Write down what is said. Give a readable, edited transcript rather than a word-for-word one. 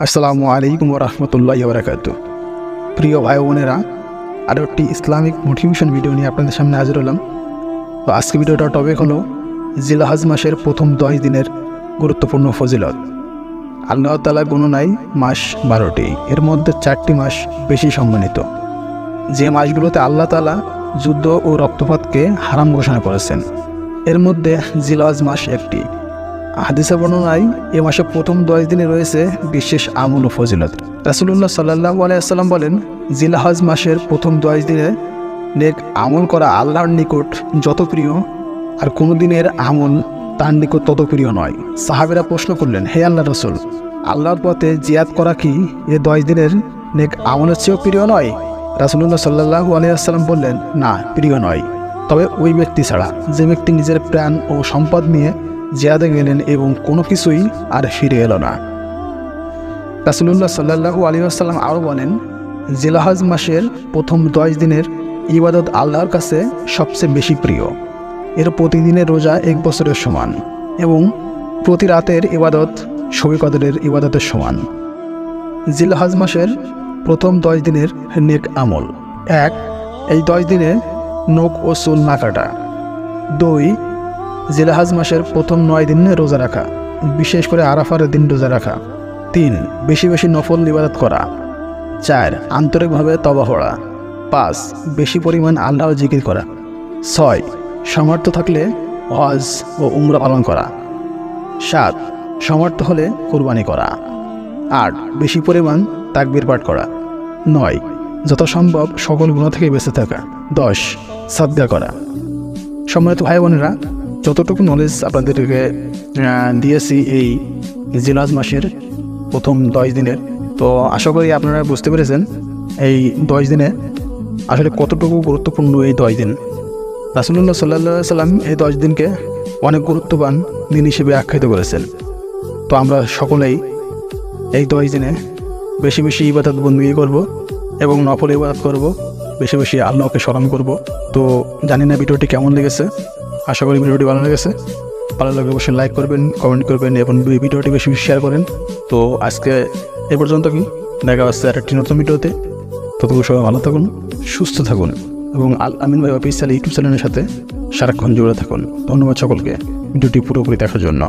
আসসালামু আলাইকুম রহমতুল্লাহি ওয়া বারাকাতুহু। প্রিয় ভাই বোনেরা, আরও একটি ইসলামিক মোটিভেশন ভিডিও নিয়ে আপনাদের সামনে হাজির হলাম। তো আজকে ভিডিওটার টপিক হলো জিলহজ মাসের প্রথম 10 দিনের গুরুত্বপূর্ণ ফজিলত। আল্লাহ তাআলা গণনায় মাস 12টি, এর মধ্যে 4টি মাস বেশি সম্মানিত, যে মাসগুলোতে আল্লাহ তাআলা যুদ্ধ ও রক্তপাতকে হারাম ঘোষণা করেছেন। এর মধ্যে জিলহজ মাস একটি। হাদিসে বর্ণনায় এ মাসে প্রথম 10 দিনে রয়েছে বিশেষ আমল ও ফজিলত। রাসূলুল্লাহ সাল্লাল্লাহু আলাইহি ওয়াসাল্লাম বলেন, জিলহজ মাসের প্রথম 10 দিনে নেক আমল করা আল্লাহর নিকট যত প্রিয়, আর কোনো দিনের আমল তার নিকট তত প্রিয় নয়। সাহাবীরা প্রশ্ন করলেন, হে আল্লাহর রাসূল, আল্লাহর পথে জিহাদ করা কি এ 10 দিনের নেক আমলের চেয়েও প্রিয় নয়? রাসূলুল্লাহ সাল্লাল্লাহু আলাইহি ওয়াসাল্লাম বললেন, না, প্রিয় নয়, তবে ওই ব্যক্তি ছাড়া যে ব্যক্তি নিজের প্রাণ ও সম্পদ নিয়ে জিহাদে গেলেন এবং কোনো কিছুই আর ফিরে এলো না। রাসূলুল্লাহ সাল্লাল্লাহু আলাইহি ওয়াসাল্লাম আরও বলেন, জিলহজ মাসের প্রথম 10 দিনের ইবাদত আল্লাহর কাছে সবচেয়ে বেশি প্রিয়। এর প্রতিদিনের রোজা 1 বছরের সমান এবং প্রতি রাতের ইবাদত শবে কদরের ইবাদতের সমান। জিলহজ মাসের প্রথম 10 দিনের নেক আমল: 1. এই 10 দিনে নখ ও চুল না কাটা। 2. জিলহজ মাসের প্রথম 9 দিন রোজা রাখা, বিশেষ করে আরাফার দিন রোজা রাখা। 3. বেশি বেশি নফল ইবাদত করা। 4. আন্তরিকভাবে তওবা করা। 5. বেশি পরিমাণ আল্লাহর জিকির করা। 6. সামর্থ্য থাকলে হজ ও উমরা পালন করা। 7. সামর্থ্য হলে কুরবানি করা। 8. বেশি পরিমাণ তাকবীর পাঠ করা। 9. যত সম্ভব সকল গুনাহ থেকে বেঁচে থাকা। 10. সাদকা করা। সম্মানিত ভাই বোনেরা, যতটুকু নলেজ আপনাদেরকে দিয়েছি এই জিলহজ মাসের প্রথম 10 দিনের, তো আশা করি আপনারা বুঝতে পেরেছেন এই 10 দিনে আসলে কতটুকু গুরুত্বপূর্ণ এই 10 দিন। রাসূলুল্লাহ সাল্লাল্লাহু আলাইহি ওয়াসাল্লাম এই 10 দিনকে অনেক গুরুত্ববান দিন হিসেবে আখ্যায়িত করেছেন। তো আমরা সকলেই এই 10 দিনে বেশি বেশি ইবাদত বন্দেগী করব এবং নফল ইবাদত করব, বেশি বেশি আল্লাহকে স্মরণ করব। তো জানি না ভিডিওটি কেমন লেগেছে, আশা করি ভিডিওটি ভালো লেগেছে। ভালো লাগলে অবশ্যই লাইক করবেন, কমেন্ট করবেন এবং ভিডিওটি বেশি বেশি শেয়ার করেন। তো আজকে এ পর্যন্ত, দেখা হচ্ছে আর একটি নতুন ভিডিওতে। ততক্ষণ সবাই ভালো থাকুন, সুস্থ থাকুন এবং আল আমিন ভাই অফিসিয়াল ইউটিউব চ্যানেলের সাথে সারাক্ষণ জুড়ে থাকুন। ধন্যবাদ সকলকে ভিডিওটি পুরোপুরি দেখার জন্য।